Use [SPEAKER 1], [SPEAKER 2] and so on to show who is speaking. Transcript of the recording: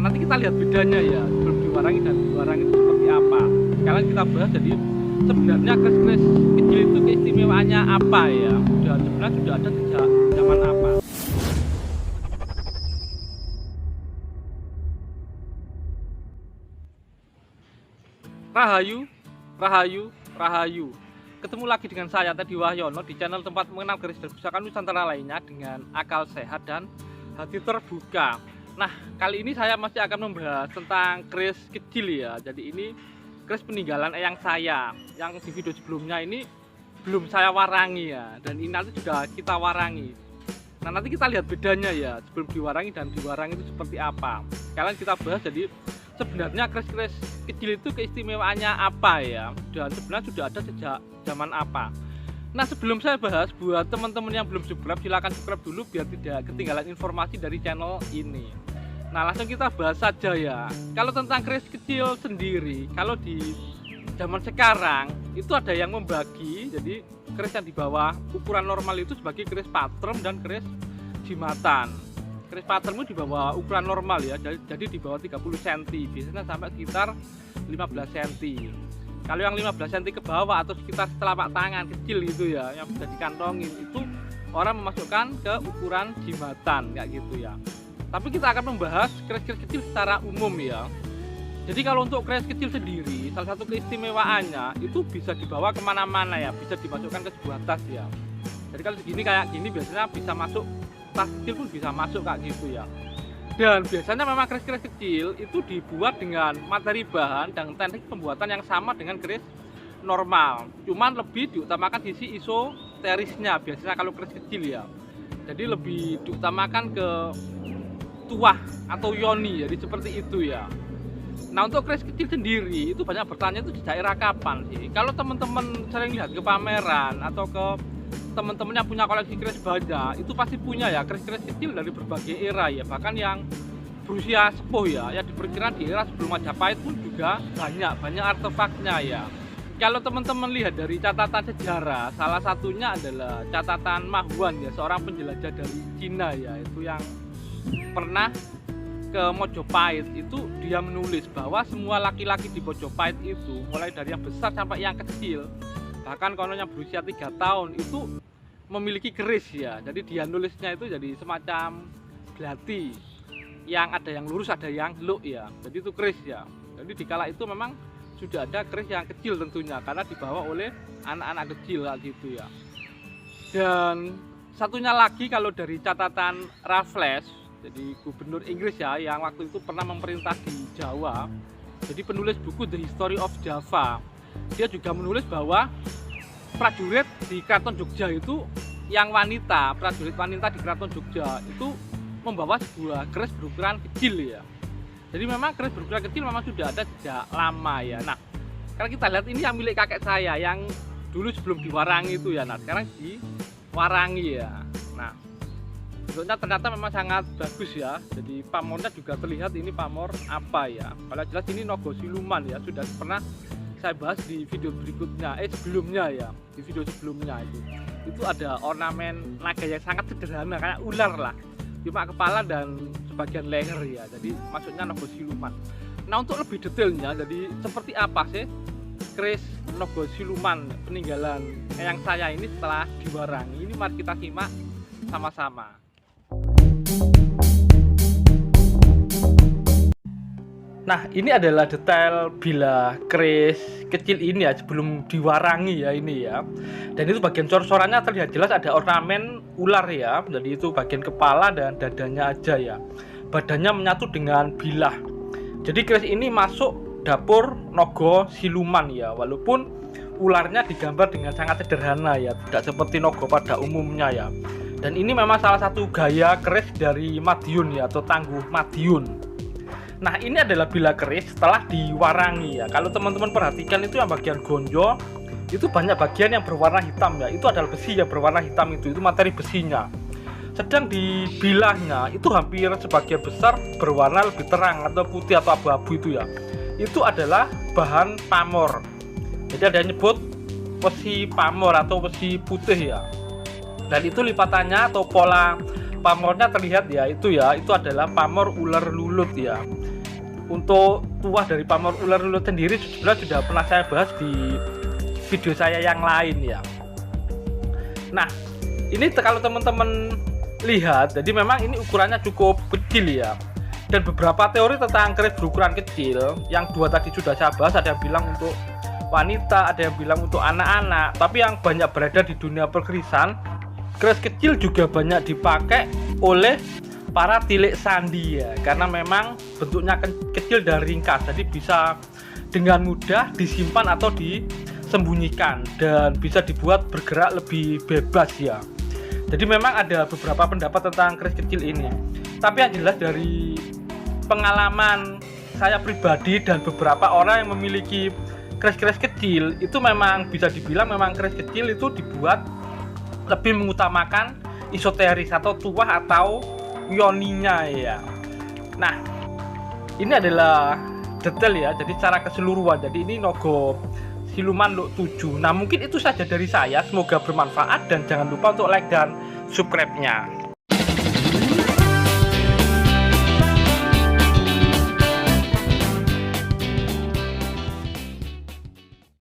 [SPEAKER 1] nanti kita lihat bedanya ya, sebelum diwarangi dan diwarangi itu seperti apa. Sekarang kita bahas, jadi sebenarnya kris-kris kecil itu keistimewaannya apa ya, dan sebenarnya sudah ada sejak zaman apa. Rahayu, Rahayu, Rahayu. Ketemu lagi dengan saya Teddy Wahyono di channel tempat mengenal garis dan pusaka Nusantara lainnya dengan akal sehat dan hati terbuka. Nah, kali ini saya masih akan membahas tentang keris kecil ya. Jadi ini keris peninggalan eyang saya yang di video sebelumnya ini belum saya warangi ya, dan ini nanti sudah kita warangi. Nah, nanti kita lihat bedanya ya, sebelum diwarangi dan diwarangi itu seperti apa. Sekarang kita bahas, jadi sebenarnya keris-keris kecil itu keistimewaannya apa ya, dan sebenarnya sudah ada sejak zaman apa. Nah, sebelum saya bahas, buat teman-teman yang belum subscribe, silahkan subscribe dulu biar tidak ketinggalan informasi dari channel ini. Nah, langsung kita bahas saja ya. Kalau tentang keris kecil sendiri, kalau di zaman sekarang itu ada yang membagi, jadi keris yang di bawah ukuran normal itu sebagai keris patrem dan keris jimatan. Keris patrem itu di bawah ukuran normal ya, jadi di bawah 30 cm, biasanya sampai sekitar 15 cm. Kalau yang 15 cm ke bawah atau sekitar telapak tangan kecil gitu ya, yang bisa dikantongin, itu orang memasukkan ke ukuran jimatan kayak gitu ya. Tapi kita akan membahas keris-keris kecil secara umum ya. Jadi kalau untuk keris kecil sendiri, salah satu keistimewaannya itu bisa dibawa kemana-mana ya, bisa dimasukkan ke sebuah tas ya. Jadi kalau segini kayak gini biasanya bisa masuk, tas kecil pun bisa masuk kayak gitu ya. Dan biasanya memang keris-keris kecil itu dibuat dengan materi bahan dan teknik pembuatan yang sama dengan keris normal, cuman lebih diutamakan sisi isoterisnya biasanya kalau keris kecil ya. Jadi lebih diutamakan ke tuah atau yoni, jadi seperti itu ya. Nah, untuk keris kecil sendiri itu banyak bertanya itu di daerah kapan sih. Kalau teman-teman sering lihat ke pameran atau ke teman-teman yang punya koleksi keris baja, itu pasti punya ya keris-keris kecil dari berbagai era ya, bahkan yang berusia sepuh ya, yang diperkirakan di era sebelum Majapahit pun juga banyak artefaknya ya. Kalau teman-teman lihat dari catatan sejarah, salah satunya adalah catatan Ma Huan ya, seorang penjelajah dari Cina ya, itu yang pernah ke Mojopahit. Itu dia menulis bahwa semua laki-laki di Mojopahit itu, mulai dari yang besar sampai yang kecil, bahkan konon yang berusia 3 tahun itu memiliki keris ya. Jadi dia nulisnya itu jadi semacam belati, yang ada yang lurus ada yang luk ya, jadi itu keris ya. Jadi dikala itu memang sudah ada keris yang kecil tentunya, karena dibawa oleh anak-anak kecil gitu ya. Dan satunya lagi kalau dari catatan Raffles, jadi gubernur Inggris ya, yang waktu itu pernah memerintah di Jawa, jadi penulis buku The History of Java, dia juga menulis bahwa prajurit di Keraton Jogja itu yang wanita, prajurit wanita di Keraton Jogja itu membawa sebuah keris berukuran kecil ya. Jadi memang keris berukuran kecil memang sudah ada sejak lama ya. Nah, kalau kita lihat ini yang milik kakek saya yang dulu sebelum diwarangi itu ya. Nah, sekarang diwarangi ya. Nah, bentuknya ternyata memang sangat bagus ya. Jadi pamornya juga terlihat ini pamor apa ya. Kalau jelas ini Nogo Siluman ya, sudah pernah saya bahas di video berikutnya, sebelumnya ya, di video sebelumnya itu ada ornamen naga yang sangat sederhana kayak ular lah, cuma kepala dan sebagian leher ya, jadi maksudnya Nogo Siluman. Nah, untuk lebih detailnya, jadi seperti apa sih keris Nogo Siluman peninggalan eyang saya ini setelah diwarangi, ini mari kita simak sama-sama. Nah, ini adalah detail bilah keris kecil ini ya sebelum diwarangi ya ini ya. Dan itu bagian cor-corannya terlihat jelas ada ornamen ular ya. Jadi itu bagian kepala dan dadanya aja ya. Badannya menyatu dengan bilah. Jadi keris ini masuk dapur Nogo Siluman ya. Walaupun ularnya digambar dengan sangat sederhana ya, tidak seperti Nogo pada umumnya ya. Dan ini memang salah satu gaya keris dari Madiun ya, atau Tangguh Madiun. Nah, ini adalah bilah keris setelah diwarangi ya. Kalau teman-teman perhatikan itu yang bagian gonjo itu banyak bagian yang berwarna hitam ya. Itu adalah besi yang berwarna hitam, itu materi besinya. Sedang di bilahnya itu hampir sebagian besar berwarna lebih terang atau putih atau abu-abu itu ya. Itu adalah bahan pamor. Jadi ada yang nyebut besi pamor atau besi putih ya. Dan itu lipatannya atau pola pamornya terlihat ya, itu adalah pamor ular lulut ya. Untuk tuah dari pamor ular lulut sendiri sebenarnya sudah pernah saya bahas di video saya yang lain ya. Nah, ini kalau teman-teman lihat, jadi memang ini ukurannya cukup kecil ya. Dan beberapa teori tentang keris berukuran kecil, yang dua tadi sudah saya bahas, ada yang bilang untuk wanita, ada yang bilang untuk anak-anak. Tapi yang banyak berada di dunia perkerisan, keris kecil juga banyak dipakai oleh para tilik sandi ya, karena memang bentuknya kecil dan ringkas, jadi bisa dengan mudah disimpan atau disembunyikan dan bisa dibuat bergerak lebih bebas ya. Jadi memang ada beberapa pendapat tentang keris kecil ini, tapi yang jelas dari pengalaman saya pribadi dan beberapa orang yang memiliki keris-keris kecil itu memang bisa dibilang memang keris kecil itu dibuat lebih mengutamakan esoteris atau tuah atau yoninya ya. Nah, ini adalah detail ya, jadi secara keseluruhan. Jadi ini logo siluman Luk 7. Nah, mungkin itu saja dari saya, semoga bermanfaat dan jangan lupa untuk like dan subscribe-nya.